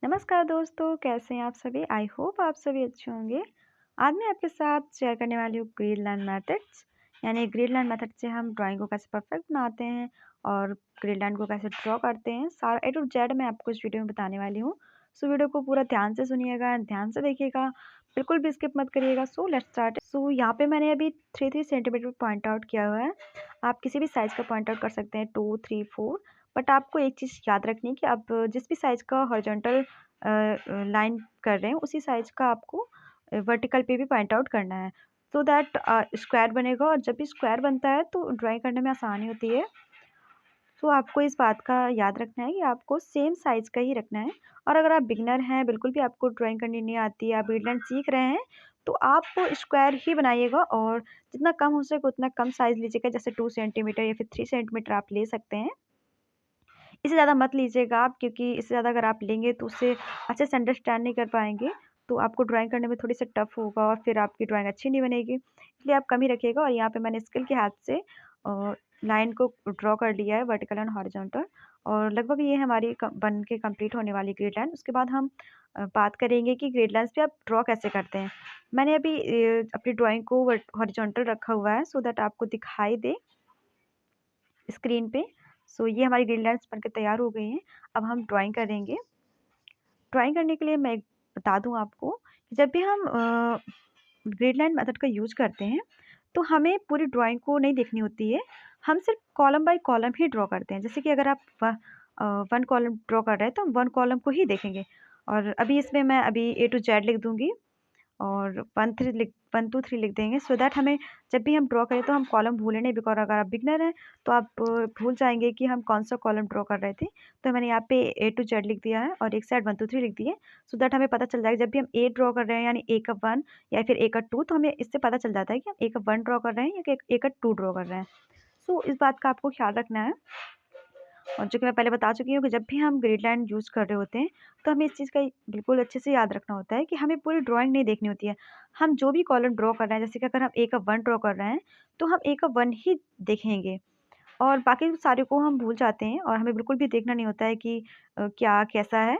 नमस्कार दोस्तों, कैसे हैं आप सभी? आई होप आप सभी अच्छे होंगे। आज मैं आपके साथ शेयर करने वाली हूँ ग्रिड लाइन मेथड्स। यानी ग्रिड लाइन मेथड से हम ड्राइंग को कैसे परफेक्ट बनाते हैं और ग्रिड लाइन को कैसे ड्रॉ करते हैं। सारा ए टू जेड मैं आपको इस वीडियो में बताने वाली हूँ। सो वीडियो को पूरा ध्यान से सुनिएगा, ध्यान से देखिएगा, बिल्कुल भी स्किप मत करिएगा। So let's start. सो यहाँ पे मैंने अभी 3 सेंटीमीटर पॉइंट आउट किया हुआ है। आप किसी भी साइज़ का पॉइंट आउट कर सकते हैं, 2, 3, 4। बट आपको एक चीज़ याद रखनी है कि आप जिस भी साइज़ का हॉरिजॉन्टल लाइन कर रहे हैं उसी साइज़ का आपको वर्टिकल पे भी पॉइंट आउट करना है, सो दैट स्क्वायर बनेगा। और जब भी स्क्वायर बनता है तो ड्राइंग करने में आसानी होती है। तो आपको इस बात का याद रखना है कि आपको सेम साइज़ का ही रखना है। और अगर आप बिगिनर हैं, बिल्कुल भी आपको ड्राइंग करनी नहीं आती है, आप ग्रिडलाइन सीख रहे हैं, तो आप स्क्वायर ही बनाइएगा और जितना कम हो सके उतना कम साइज़ लीजिएगा। जैसे 2 सेंटीमीटर या फिर 3 सेंटीमीटर आप ले सकते हैं। इससे ज़्यादा मत लीजिएगा आप, क्योंकि इससे ज़्यादा अगर आप लेंगे तो उससे अच्छे से अंडरस्टैंड नहीं कर पाएँगे, तो आपको ड्राइंग करने में थोड़ी-सा टफ़ होगा और फिर आपकी ड्राइंग अच्छी नहीं बनेगी। इसलिए आप कम ही रखिएगा। और यहाँ पे मैंने स्केल के हाथ से लाइन को ड्रॉ कर लिया है, वर्टिकल एंड हॉरिजॉन्टल। और लगभग ये हमारी बन के कंप्लीट होने वाली ग्रिड लाइन। उसके बाद हम बात करेंगे कि ग्रिड लाइन्स पे आप ड्रॉ कैसे करते हैं। मैंने अभी अपनी ड्राइंग को हॉरिजॉन्टल रखा हुआ है, सो दैट आपको दिखाई दे स्क्रीन पे। सो ये हमारी ग्रिड लाइन्स बनकर तैयार हो गई हैं। अब हम ड्राइंग करेंगे। ड्राइंग करने के लिए मैं एक बता दूँ आपको, कि जब भी हम ग्रिड लाइन मेथड का यूज़ करते हैं, तो हमें पूरी ड्राइंग को नहीं देखनी होती है। हम सिर्फ column by column he draw करते हैं। जैसे कि अगर आप 1 कॉलम ड्रॉ कर रहे हैं, तो हम 1 कॉलम को ही देखेंगे। और अभी इसमें मैं अभी ए टू जेड लिख दूँगी और 1 2 3 लिख देंगे, सो दैट हमें जब भी हम ड्रॉ करें तो हम कॉलम भूलें नहीं। बिकॉज़ अगर आप बिगिनर हैं तो आप भूल जाएँगे कि हम कौन-सा कॉलम ड्रॉ कर रहे थे। तो मैंने यहाँ पे ए टू जेड लिख दिया है और एक साइड 1 2 3 लिख दिए, सो दैट हमें पता चल जाएगा जब भी हम ए ड्रॉ कर रहे हैं, यानी ए का 1 या फिर ए का 2, तो हमें इससे पता चल जाता है कि हम ए का 1 ड्रॉ कर रहे हैं या कि ए का 2 ड्रॉ कर रहे हैं। सो इस बात का आपको ख़्याल रखना है। और जो कि मैं पहले बता चुकी हूँ कि जब भी हम ग्रिड लाइन यूज़ कर रहे होते हैं, तो हमें इस चीज़ का बिल्कुल अच्छे से याद रखना होता है कि हमें पूरी ड्राइंग नहीं देखनी होती है। हम जो भी कॉलम ड्रॉ कर रहे हैं, जैसे कि अगर हम ए का 1 ड्रॉ कर रहे हैं, तो हम ए का 1 ही देखेंगे और बाकी सारे को हम भूल जाते हैं। और हमें बिल्कुल भी देखना नहीं होता है कि क्या कैसा है,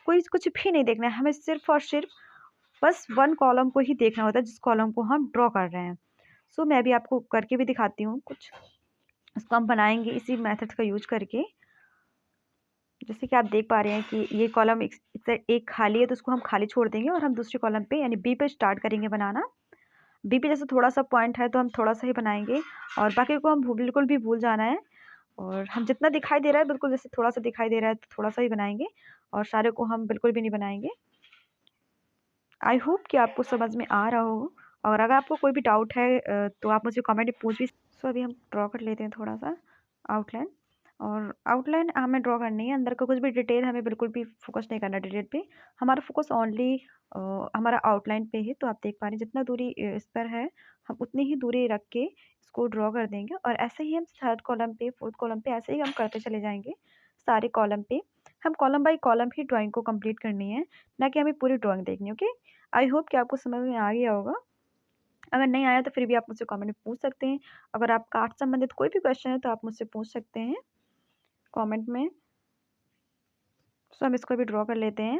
कोई कुछ भी नहीं देखना है। हमें सिर्फ़ और सिर्फ़ बस 1 कॉलम को ही देखना होता है, जिस कॉलम को हम ड्रॉ कर रहे हैं। सो मैं अभी आपको करके भी दिखाती हूँ कुछ। इसको हम बनाएँगे इसी मेथड का यूज़ करके। जैसे कि आप देख पा रहे हैं कि ये कॉलम एक खाली है, तो उसको हम खाली छोड़ देंगे और हम दूसरे कॉलम पे यानी बी पे स्टार्ट करेंगे बनाना। बी पे जैसे थोड़ा-सा पॉइंट है तो हम थोड़ा-सा ही बनाएँगे और बाकी को हम बिल्कुल भी भूल जाना है। और हम जितना दिखाई दे रहा है, बिल्कुल जैसे थोड़ा-सा दिखाई दे रहा है तो थोड़ा-सा ही बनाएँगे और सारे को हम बिल्कुल भी नहीं बनाएँगे। आई होप कि आपको समझ में आ रहा हो। और अगर आपको कोई भी डाउट है तो आप मुझे कमेंट में पूछ भी। सो अभी हम ड्रॉ कर लेते हैं थोड़ा-सा आउटलाइन। और आउटलाइन हमें ड्रॉ करनी है, अंदर का कुछ भी डिटेल हमें बिल्कुल भी फ़ोकस नहीं करना डिटेल पे। हमारा फ़ोकस ओनली हमारा आउटलाइन पे है। तो आप देख पा रहे हैं जितना दूरी इस पर है, हम उतनी ही दूरी रख के इसको ड्रॉ कर देंगे। और ऐसे ही हम 3rd कॉलम पे, 4th कॉलम पे ऐसे ही हम करते चले जाएँगे। सारे कॉलम पे हम column by column he drawing को कंप्लीट करनी है, ना कि हमें पूरी ड्राइंग देखनी है। ओके? आई होप कि आपको समझ में आ गया होगा। अगर नहीं आया तो फिर भी आप मुझसे कमेंट में पूछ सकते हैं। अगर आपका आर्ट संबंधित कोई भी क्वेश्चन है तो आप मुझसे पूछ सकते हैं कमेंट में। सो हम इसको भी ड्रॉ कर लेते हैं।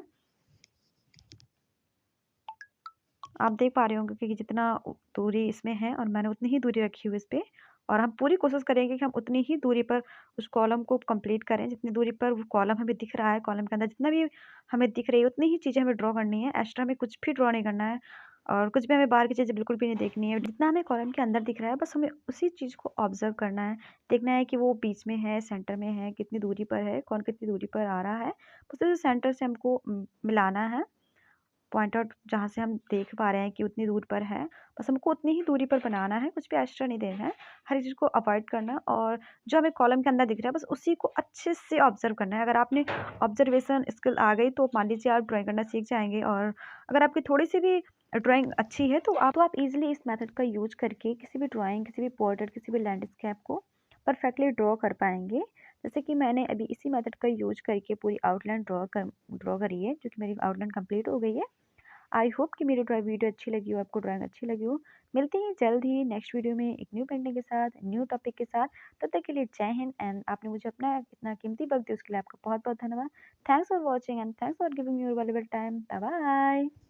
आप देख पा रहे होंगे कि जितना दूरी इसमें है और मैंने उतनी ही दूरी रखी हुई है इस पे। और हम पूरी कोशिश करेंगे कि हम उतनी ही दूरी पर उस कॉलम को कंप्लीट करें, जितनी दूरी पर वो कॉलम हमें दिख रहा है। कॉलम के अंदर जितना भी हमें दिख रही है उतनी ही चीज़ें हमें ड्रॉ करनी है। एक्स्ट्रा हमें कुछ भी ड्रॉ नहीं करना है और कुछ भी हमें बाहर की चीज़ें बिल्कुल भी नहीं देखनी है। जितना हमें कॉलम के अंदर दिख रहा है, बस हमें उसी चीज़ को ऑब्ज़र्व करना है। देखना है कि वो बीच में है, सेंटर में है, कितनी दूरी पर है, कौन कितनी दूरी पर आ रहा है। बस उसे सेंटर से हमको मिलाना है। पॉइंट आउट जहाँ से हम देख पा रहे हैं कि उतनी दूर पर है, बस हमको उतनी ही दूरी पर बनाना है, कुछ भी एक्स्ट्रा नहीं देना है। हर चीज़ को अवॉइड करना है और जो हमें कॉलम के अंदर दिख रहा है, बस उसी को अच्छे से ऑब्ज़र्व करना है। अगर आपने ऑब्ज़र्वेशन स्किल आ गई तो मान लीजिए आप ड्राइंग करना सीख जाएँगे। और अगर आपकी थोड़ी-सी भी ड्राइंग अच्छी है तो आप ईज़िली इस मेथड का यूज़ करके किसी भी ड्राइंग, किसी भी पोर्ट्रेट, किसी भी लैंडस्केप को परफेक्टली ड्रॉ कर पाएँगे। जैसे कि मैंने अभी इसी मेथड का यूज़ करके पूरी आउटलाइन ड्रॉ करी है, जो कि मेरी आउटलाइन कंप्लीट हो गई है। आई होप कि मेरी वीडियो अच्छी लगी हो, आपको ड्राइंग अच्छी लगी हो। मिलते हैं जल्द ही नेक्स्ट वीडियो में एक न्यू पेंटिंग के साथ, न्यू टॉपिक के साथ। तब तक के लिए जय हिंद एंड आपने मुझे अपना इतना कीमती वक़्त दिया उसके लिए आपका बहुत-बहुत धन्यवाद। Thanks for watching and thanks for giving your valuable time. Bye bye.